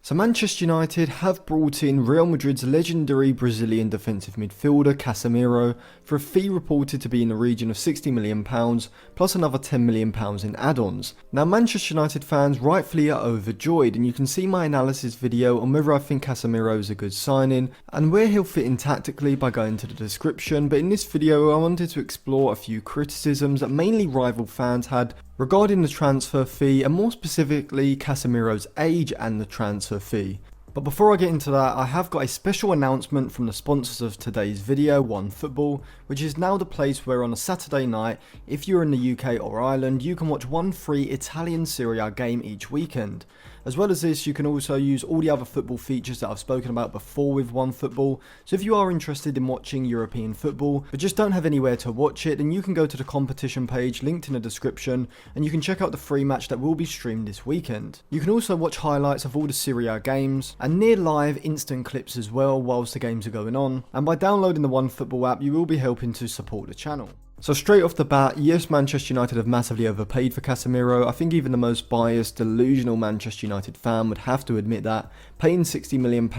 So Manchester United have brought in Real Madrid's legendary Brazilian defensive midfielder Casemiro for a fee reported to be in the region of £60 million plus another £10 million in add-ons. Now Manchester United fans rightfully are overjoyed, and you can see my analysis video on whether I think Casemiro is a good signing and where he'll fit in tactically by going to the description, but in this video I wanted to explore a few criticisms that mainly rival fans had regarding the transfer fee, and more specifically Casemiro's age and the transfer fee. But before I get into that, I have got a special announcement from the sponsors of today's video, OneFootball, which is now the place where on a Saturday night, if you're in the UK or Ireland, you can watch one free Italian Serie A game each weekend. As well as this, you can also use all the other football features that I've spoken about before with OneFootball. So if you are interested in watching European football, but just don't have anywhere to watch it, then you can go to the competition page linked in the description, and you can check out the free match that will be streamed this weekend. You can also watch highlights of all the Serie A games, and near live instant clips as well whilst the games are going on. And by downloading the OneFootball app, you will be helping to support the channel. So straight off the bat, yes, Manchester United have massively overpaid for Casemiro. I think even the most biased, delusional Manchester United fan would have to admit that. Paying £60 million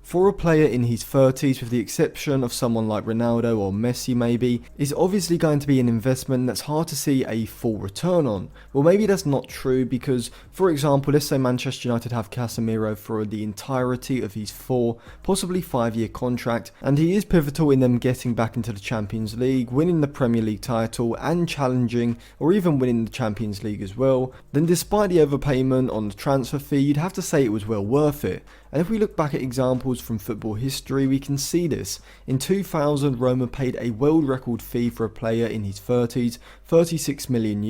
for a player in his 30s, with the exception of someone like Ronaldo or Messi maybe, is obviously going to be an investment that's hard to see a full return on. Well, maybe that's not true because, for example, let's say Manchester United have Casemiro for the entirety of his 4, possibly 5-year contract, and he is pivotal in them getting back into the Champions League, winning the Premier League title and challenging or even winning the Champions League as well, then despite the overpayment on the transfer fee, you'd have to say it was well worth it. And if we look back at examples from football history, we can see this. In 2000, Roma paid a world record fee for a player in his 30s, €36 million,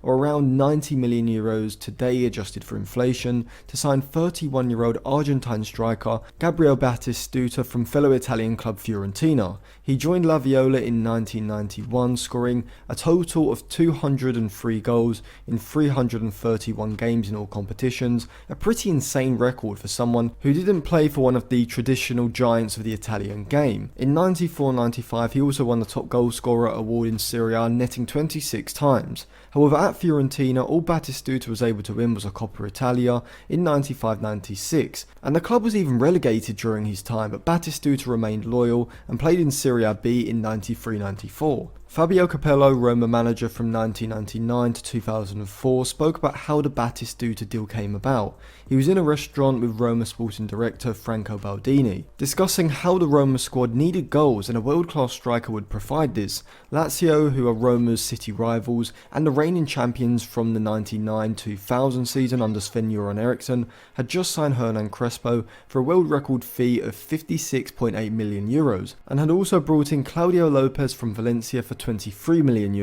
or around €90 million today adjusted for inflation, to sign 31-year-old Argentine striker Gabriel Batistuta from fellow Italian club Fiorentina. He joined La Viola in 1991, scoring a total of 203 goals in 331 games in all competitions, a pretty insane record for someone who didn't play for one of the traditional giants of the Italian game. In 94-95 he also won the top goal scorer award in Serie A, netting 26 times. However, at Fiorentina, all Batistuta was able to win was a Coppa Italia in 95-96, and the club was even relegated during his time, but Batistuta remained loyal and played in Serie B in 93-94. Fabio Capello, Roma manager from 1999 to 2004, spoke about how the Batistuta deal came about. He was in a restaurant with Roma sporting director Franco Baldini, discussing how the Roma squad needed goals and a world-class striker would provide this. Lazio, who are Roma's city rivals and the reigning champions from the 99-2000 season under Sven-Göran Eriksson, had just signed Hernan Crespo for a world record fee of €56.8 million, and had also brought in Claudio Lopez from Valencia for €23 million.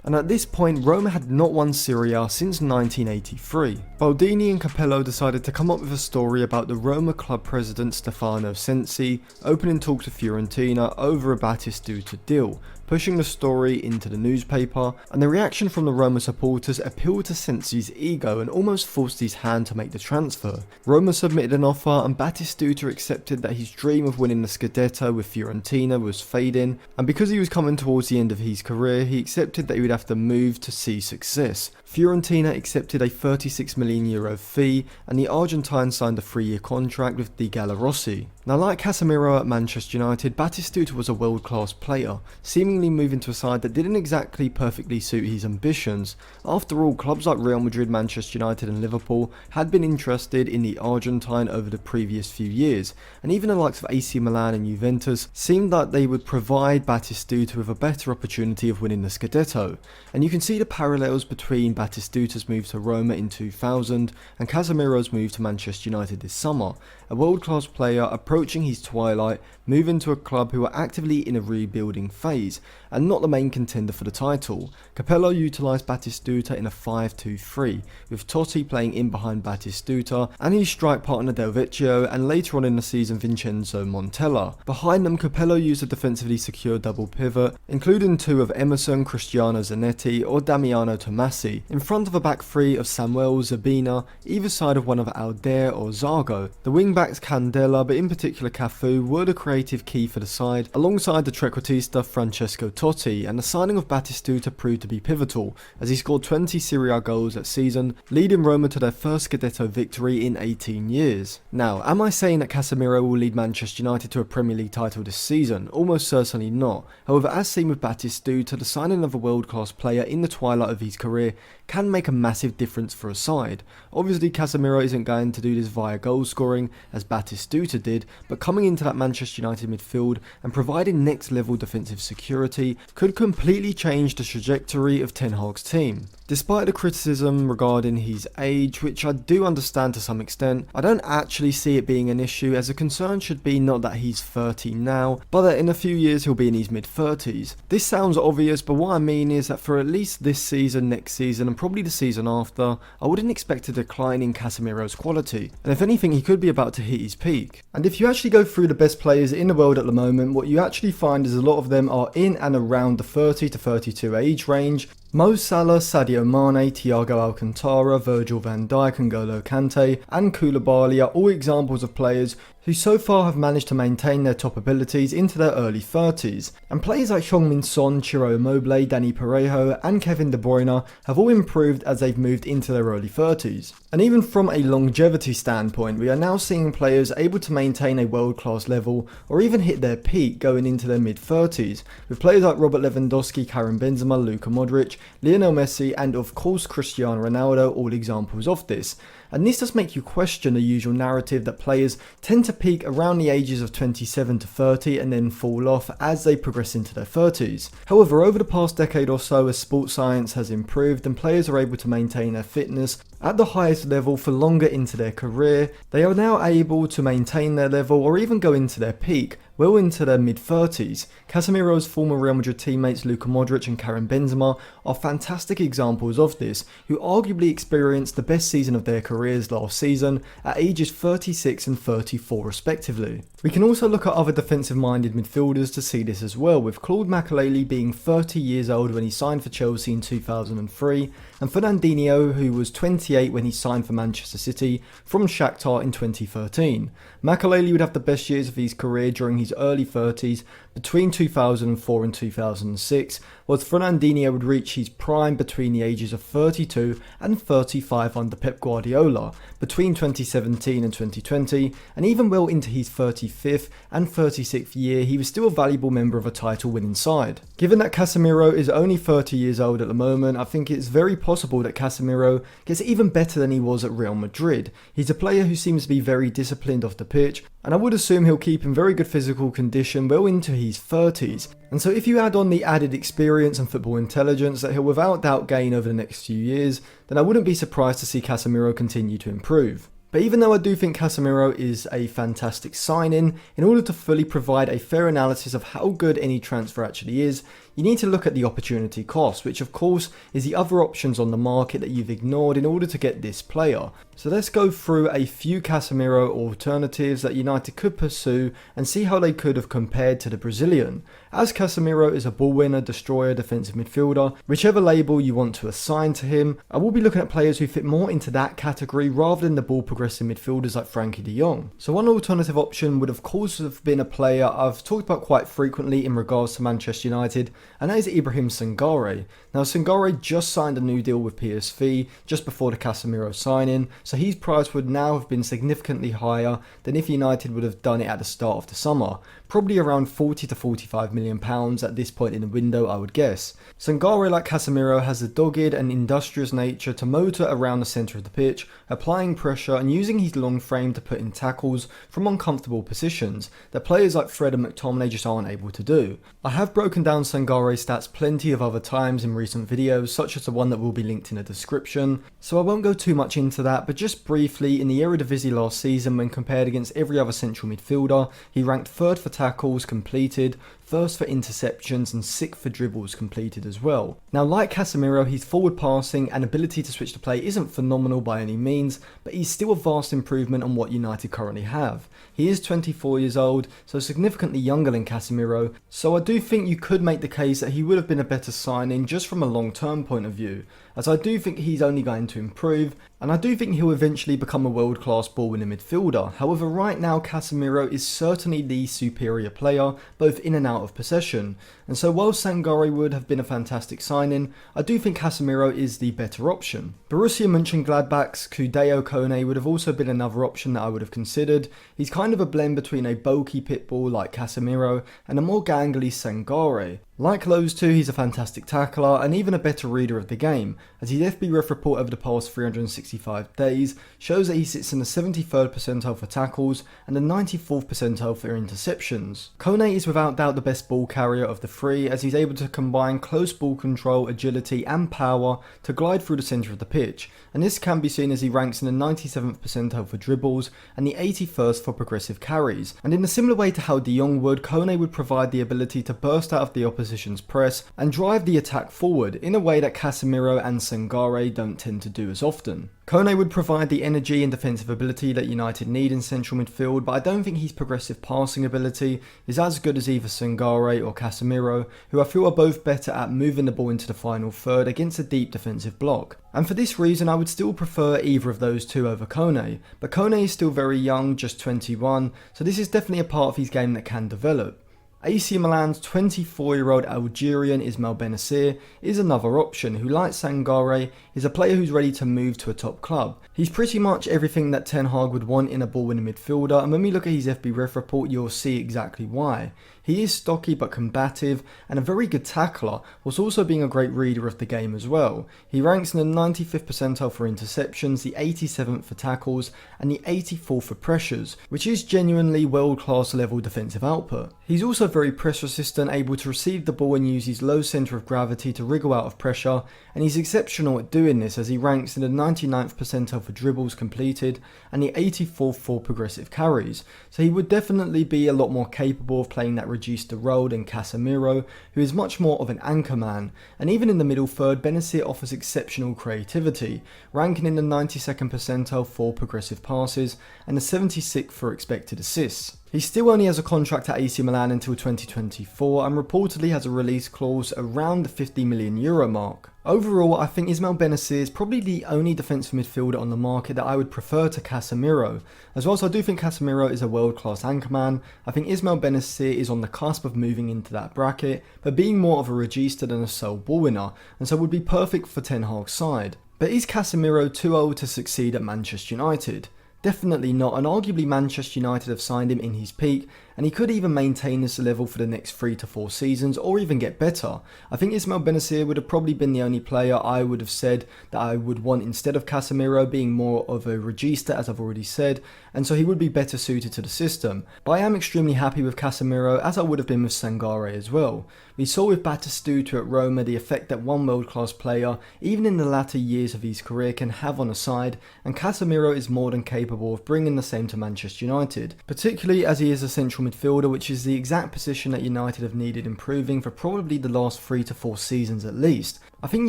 And at this point, Roma had not won Serie A since 1983. Baldini and Capello decided to come up with a story about the Roma club president Stefano Sensi opening talks with Fiorentina over a Batistuta deal, pushing the story into the newspaper, and the reaction from the Roma supporters appealed to Sensi's ego and almost forced his hand to make the transfer. Roma submitted an offer, and Batistuta accepted that his dream of winning the Scudetto with Fiorentina was fading, and because he was coming towards the end of his career, he accepted that he would have to move to see success. Fiorentina accepted a €36 million fee, and the Argentine signed a 3-year contract with the Gallarossi. Now, like Casemiro at Manchester United, Batistuta was a world-class player, seemingly moving to a side that didn't exactly perfectly suit his ambitions. After all, clubs like Real Madrid, Manchester United and Liverpool had been interested in the Argentine over the previous few years, and even the likes of AC Milan and Juventus seemed that they would provide Batistuta with a better opportunity of winning the Scudetto. And you can see the parallels between Batistuta's move to Roma in 2000 and Casemiro's move to Manchester United this summer. A world-class player approaching his twilight, moving to a club who are actively in a rebuilding phase, and not the main contender for the title. Capello utilised Batistuta in a 5-2-3, with Totti playing in behind Batistuta and his strike partner Del Vecchio, and later on in the season Vincenzo Montella. Behind them, Capello used a defensively secure double pivot, including including two of Emerson, Cristiano Zanetti or Damiano Tomassi, in front of a back three of Samuel Zabina, either side of one of Alder or Zago. The wing-backs Candela, but in particular Cafu, were the creative key for the side, alongside the trequartista Francesco Totti, and the signing of Batistuta proved to be pivotal, as he scored 20 Serie A goals that season, leading Roma to their first Scudetto victory in 18 years. Now, am I saying that Casemiro will lead Manchester United to a Premier League title this season? Almost certainly not. However, as seen with Batistuta, the signing of a world-class player in the twilight of his career can make a massive difference for a side. Obviously, Casemiro isn't going to do this via goal scoring as Batistuta did, but coming into that Manchester United midfield and providing next level defensive security could completely change the trajectory of Ten Hag's team. Despite the criticism regarding his age, which I do understand to some extent, I don't actually see it being an issue, as the concern should be not that he's 30 now, but that in a few years he'll be in his mid-30s. This sounds obvious, but what I mean is that for at least this season, next season, and probably the season after, I wouldn't expect a decline in Casemiro's quality, and if anything he could be about to hit his peak. And if you actually go through the best players in the world at the moment, what you actually find is a lot of them are in and around the 30 to 32 age range. Mo Salah, Sadio Mane, Thiago Alcantara, Virgil van Dijk, N'Golo Kante and Koulibaly are all examples of players who so far have managed to maintain their top abilities into their early 30s, and players like Heung-min Son, Ciro Immobile, Dani Parejo and Kevin De Bruyne have all improved as they've moved into their early 30s. And even from a longevity standpoint, we are now seeing players able to maintain a world-class level or even hit their peak going into their mid-30s, with players like Robert Lewandowski, Karim Benzema, Luka Modric, Lionel Messi and of course Cristiano Ronaldo all examples of this. And this does make you question the usual narrative that players tend to peak around the ages of 27 to 30 and then fall off as they progress into their 30s. However, over the past decade or so, as sports science has improved and players are able to maintain their fitness at the highest level for longer into their career, they are now able to maintain their level or even go into their peak well into their mid-30s. Casemiro's former Real Madrid teammates Luka Modric and Karim Benzema are fantastic examples of this, who arguably experienced the best season of their careers last season at ages 36 and 34 respectively. We can also look at other defensive-minded midfielders to see this as well, with Claude Makaleli being 30 years old when he signed for Chelsea in 2003, and Fernandinho, who was 28 when he signed for Manchester City from Shakhtar in 2013. Makaleli would have the best years of his career during his early 30s between 2004 and 2006, whilst Fernandinho would reach his prime between the ages of 32 and 35 under Pep Guardiola between 2017 and 2020, and even well into his 35th and 36th year he was still a valuable member of a title winning side. Given that Casemiro is only 30 years old at the moment, I think it's very possible that Casemiro gets even better than he was at Real Madrid. He's a player who seems to be very disciplined off the pitch, and I would assume he'll keep in very good physical condition well into his 30s. And so if you add on the added experience and football intelligence that he'll without doubt gain over the next few years, then I wouldn't be surprised to see Casemiro continue to improve. But even though I do think Casemiro is a fantastic sign-in, in order to fully provide a fair analysis of how good any transfer actually is, you need to look at the opportunity cost, which of course is the other options on the market that you've ignored in order to get this player. So let's go through a few Casemiro alternatives that United could pursue and see how they could have compared to the Brazilian. As Casemiro is a ball winner, destroyer, defensive midfielder, whichever label you want to assign to him, I will be looking at players who fit more into that category rather than the ball progressive midfielders like Frankie de Jong. So one alternative option would of course have been a player I've talked about quite frequently in regards to Manchester United, and that is Ibrahim Sangaray. Now Sangaray just signed a new deal with PSV just before the Casemiro signing, so his price would now have been significantly higher than if United would have done it at the start of the summer, probably around 40 to 45 million pounds at this point in the window I would guess. Sangaray, like Casemiro, has a dogged and industrious nature to motor around the centre of the pitch, applying pressure and using his long frame to put in tackles from uncomfortable positions that players like Fred and McTominay just aren't able to do. I have broken down Sangaray's stats plenty of other times in recent videos, such as the one that will be linked in the description, so I won't go too much into that, but just briefly, in the Eredivisie last season when compared against every other central midfielder, he ranked 3rd for tackles completed, first for interceptions and 6th for dribbles completed as well. Now, like Casemiro, his forward passing and ability to switch to play isn't phenomenal by any means, but he's still a vast improvement on what United currently have. He is 24 years old, so significantly younger than Casemiro, so I do think you could make the case that he would have been a better signing just from a long-term point of view, as I do think he's only going to improve, and I do think he'll eventually become a world-class ball-winning midfielder. However, right now Casemiro is certainly the superior player, both in and out of possession, and so while Sangaray would have been a fantastic signing, I do think Casemiro is the better option. Borussia Mönchengladbach's Hideo Kone would have also been another option that I would have considered. He's kind of a blend between a bulky pitbull like Casemiro and a more gangly Sangaray. Like those two, he's a fantastic tackler and even a better reader of the game, as his FBref report over the past 365 days shows that he sits in the 73rd percentile for tackles and the 94th percentile for interceptions. Kone is without doubt the best ball carrier of the three, as he's able to combine close ball control, agility and power to glide through the centre of the pitch, and this can be seen as he ranks in the 97th percentile for dribbles and the 81st for progressive carries. And in a similar way to how De Jong would, Kone would provide the ability to burst out of the opposition's press and drive the attack forward in a way that Casemiro and Sangaray don't tend to do as often. Kone would provide the energy and defensive ability that United need in central midfield, but I don't think his progressive passing ability is as good as either Sangaray or Casemiro, who I feel are both better at moving the ball into the final third against a deep defensive block. And for this reason I would still prefer either of those two over Kone, but Kone is still very young, just 21, so this is definitely a part of his game that can develop. AC Milan's 24-year-old Algerian Ismail Bennacer is another option, who, like Sangaray, is a player who's ready to move to a top club. He's pretty much everything that Ten Hag would want in a ball-winning midfielder, and when we look at his FBref report you'll see exactly why. He is stocky but combative and a very good tackler, whilst also being a great reader of the game as well. He ranks in the 95th percentile for interceptions, the 87th for tackles and the 84th for pressures, which is genuinely world-class level defensive output. He's also very press resistant, able to receive the ball and use his low centre of gravity to wriggle out of pressure, and he's exceptional at doing this, as he ranks in the 99th percentile for dribbles completed and the 84th for progressive carries. So he would definitely be a lot more capable of playing that reduced role than Casemiro, who is much more of an anchor man. And even in the middle third, Bennacer offers exceptional creativity, ranking in the 92nd percentile for progressive passes and the 76th for expected assists. He still only has a contract at AC Milan until 2024 and reportedly has a release clause around the €50 million mark. Overall, I think Ismail Bennacer is probably the only defensive midfielder on the market that I would prefer to Casemiro. As well as I do think Casemiro is a world-class anchorman, I think Ismail Bennacer is on the cusp of moving into that bracket, but being more of a regista than a sole ball winner, and so would be perfect for Ten Hag's side. But is Casemiro too old to succeed at Manchester United? Definitely not, and arguably Manchester United have signed him in his peak, and he could even maintain this level for the next 3 to 4 seasons or even get better. I think Ismail Bennacer would have probably been the only player I would have said that I would want instead of Casemiro, being more of a regista as I've already said, and so he would be better suited to the system. But I am extremely happy with Casemiro, as I would have been with Sangaray as well. We saw with Batistuta at Roma the effect that one world-class player, even in the latter years of his career, can have on a side, and Casemiro is more than capable of bringing the same to Manchester United, particularly as he is a central midfielder, which is the exact position that United have needed improving for probably the last 3 to 4 seasons at least. I think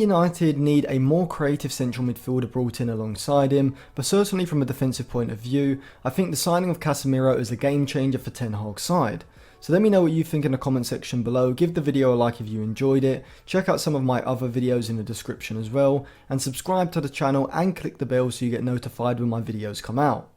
United need a more creative central midfielder brought in alongside him, but certainly from a defensive point of view, I think the signing of Casemiro is a game changer for Ten Hag's side. So let me know what you think in the comment section below, give the video a like if you enjoyed it, check out some of my other videos in the description as well, and subscribe to the channel and click the bell so you get notified when my videos come out.